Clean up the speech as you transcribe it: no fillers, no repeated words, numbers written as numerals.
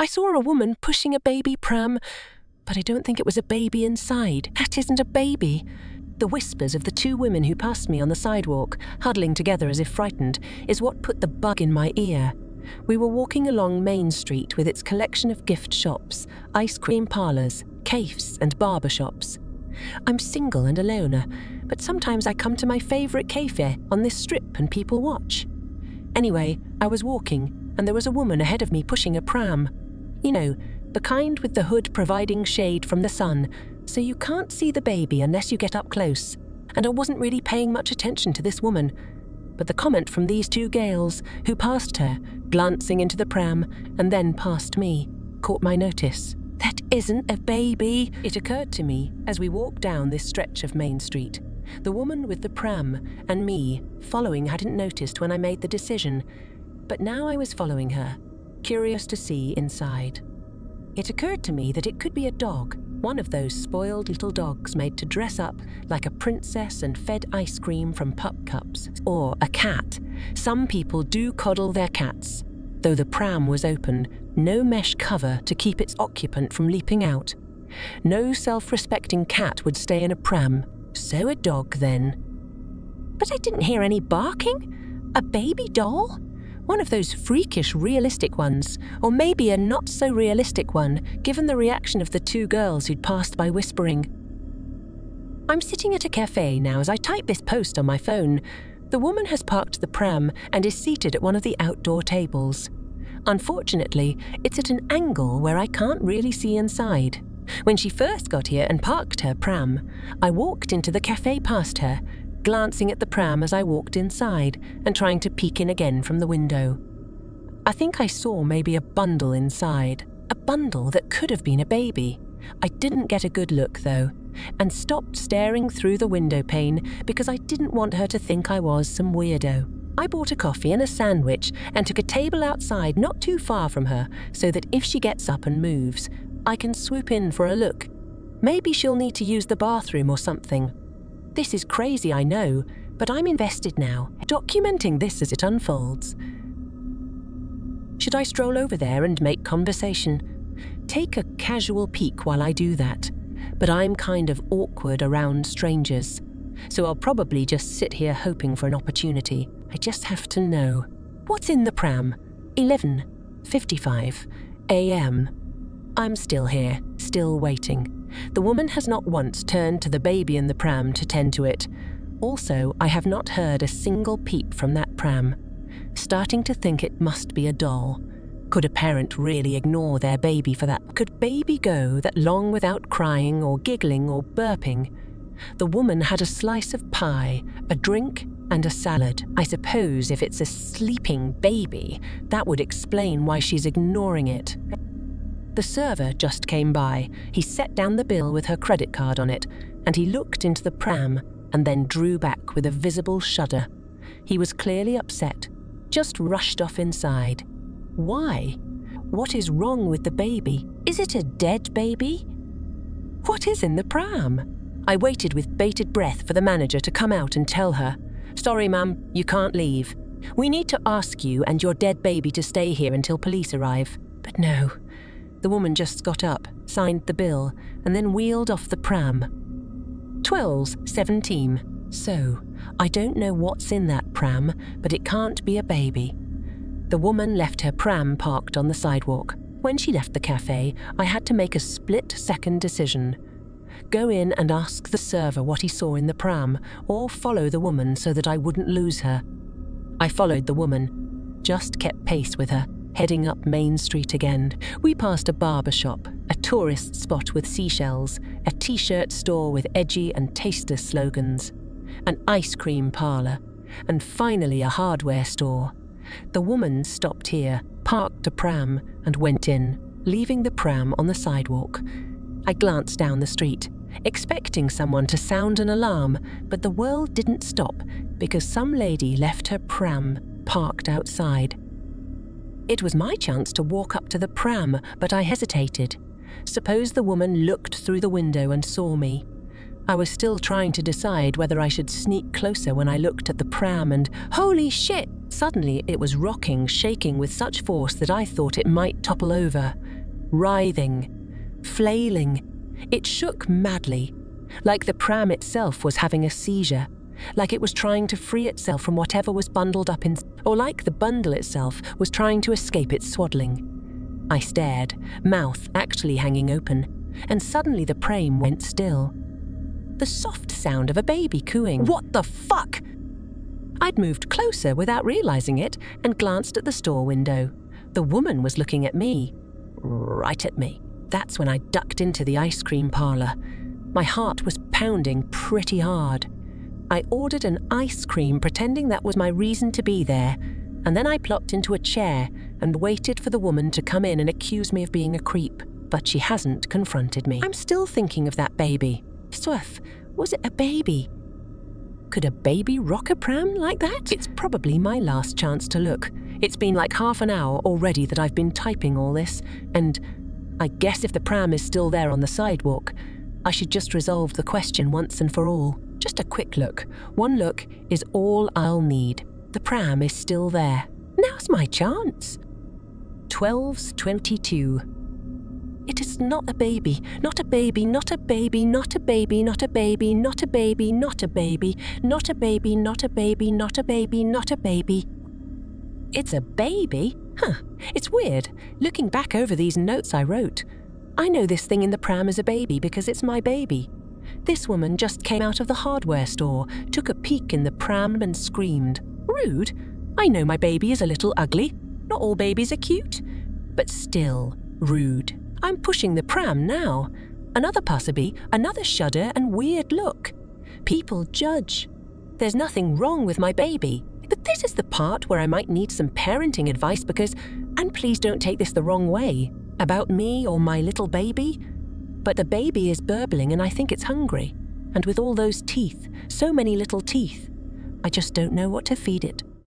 I saw a woman pushing a baby pram, but I don't think it was a baby inside. That isn't a baby. The whispers of the two women who passed me on the sidewalk, huddling together as if frightened, is what put the bug in my ear. We were walking along Main Street with its collection of gift shops, ice cream parlours, cafes and barber shops. I'm single and a loner, but sometimes I come to my favourite cafe on this strip and people watch. Anyway, I was walking and there was a woman ahead of me pushing a pram. You know, the kind with the hood providing shade from the sun, so you can't see the baby unless you get up close. And I wasn't really paying much attention to this woman. But the comment from these two gals, who passed her, glancing into the pram, and then past me, caught my notice. That isn't a baby, it occurred to me as we walked down this stretch of Main Street. The woman with the pram and me following hadn't noticed when I made the decision, but now I was following her, curious to see inside. It occurred to me that it could be a dog, one of those spoiled little dogs made to dress up like a princess and fed ice cream from pup cups. Or a cat. Some people do coddle their cats. Though the pram was open, no mesh cover to keep its occupant from leaping out. No self-respecting cat would stay in a pram, so a dog then. But I didn't hear any barking. A baby doll? One of those freakish realistic ones, or maybe a not-so-realistic one, given the reaction of the two girls who'd passed by whispering. I'm sitting at a cafe now as I type this post on my phone. The woman has parked the pram and is seated at one of the outdoor tables. Unfortunately, it's at an angle where I can't really see inside. When she first got here and parked her pram, I walked into the cafe past her, glancing at the pram as I walked inside and trying to peek in again from the window. I think I saw maybe a bundle inside, a bundle that could have been a baby. I didn't get a good look though, and stopped staring through the window pane because I didn't want her to think I was some weirdo. I bought a coffee and a sandwich and took a table outside not too far from her so that if she gets up and moves, I can swoop in for a look. Maybe she'll need to use the bathroom or something. This is crazy, I know, but I'm invested now, documenting this as it unfolds. Should I stroll over there and make conversation? Take a casual peek while I do that, but I'm kind of awkward around strangers, so I'll probably just sit here hoping for an opportunity. I just have to know. What's in the pram? 11:55 a.m. I'm still here, still waiting. The woman has not once turned to the baby in the pram to tend to it. Also, I have not heard a single peep from that pram. Starting to think it must be a doll. Could a parent really ignore their baby for that? Could baby go that long without crying or giggling or burping? The woman had a slice of pie, a drink, and a salad. I suppose if it's a sleeping baby, that would explain why she's ignoring it. The server just came by. He set down the bill with her credit card on it, and he looked into the pram and then drew back with a visible shudder. He was clearly upset, just rushed off inside. Why? What is wrong with the baby? Is it a dead baby? What is in the pram? I waited with bated breath for the manager to come out and tell her, "Sorry, ma'am, you can't leave. We need to ask you and your dead baby to stay here until police arrive." But no. The woman just got up, signed the bill, and then wheeled off the pram. 12:17. So, I don't know what's in that pram, but it can't be a baby. The woman left her pram parked on the sidewalk. When she left the cafe, I had to make a split-second decision. Go in and ask the server what he saw in the pram, or follow the woman so that I wouldn't lose her. I followed the woman, just kept pace with her, heading up Main Street again. We passed a barber shop, a tourist spot with seashells, a t-shirt store with edgy and tasteless slogans, an ice cream parlour, and finally a hardware store. The woman stopped here, parked a pram, and went in, leaving the pram on the sidewalk. I glanced down the street, expecting someone to sound an alarm, but the world didn't stop because some lady left her pram parked outside. It was my chance to walk up to the pram, but I hesitated. Suppose the woman looked through the window and saw me. I was still trying to decide whether I should sneak closer when I looked at the pram and, holy shit! Suddenly it was rocking, shaking with such force that I thought it might topple over. writhing, flailing. It shook madly, like the pram itself was having a seizure, like it was trying to free itself from whatever was bundled up in, or like the bundle itself was trying to escape its swaddling. I stared, mouth actually hanging open, and suddenly the pram went still. The soft sound of a baby cooing. What the fuck? I'd moved closer without realizing it and glanced at the store window. The woman was looking at me. Right at me. That's when I ducked into the ice cream parlor. My heart was pounding pretty hard. I ordered an ice cream, pretending that was my reason to be there, and then I plopped into a chair and waited for the woman to come in and accuse me of being a creep. But she hasn't confronted me. I'm still thinking of that baby. Swift, was it a baby? Could a baby rock a pram like that? It's probably my last chance to look. It's been like half an hour already that I've been typing all this, and I guess if the pram is still there on the sidewalk, I should just resolve the question once and for all. Just a quick look. One look is all I'll need. The pram is still there. Now's my chance. 12:22. It is not a baby, not a baby, not a baby, not a baby, not a baby, not a baby, not a baby, not a baby, not a baby, not a baby, not a baby. It's a baby? Huh, it's weird. Looking back over these notes I wrote, I know this thing in the pram is a baby because it's my baby. This woman just came out of the hardware store, took a peek in the pram and screamed. Rude? I know my baby is a little ugly. Not all babies are cute. But still, rude. I'm pushing the pram now. Another passerby, another shudder and weird look. People judge. There's nothing wrong with my baby. But this is the part where I might need some parenting advice because, and please don't take this the wrong way, about me or my little baby, but the baby is burbling and I think it's hungry. And with all those teeth, so many little teeth, I just don't know what to feed it.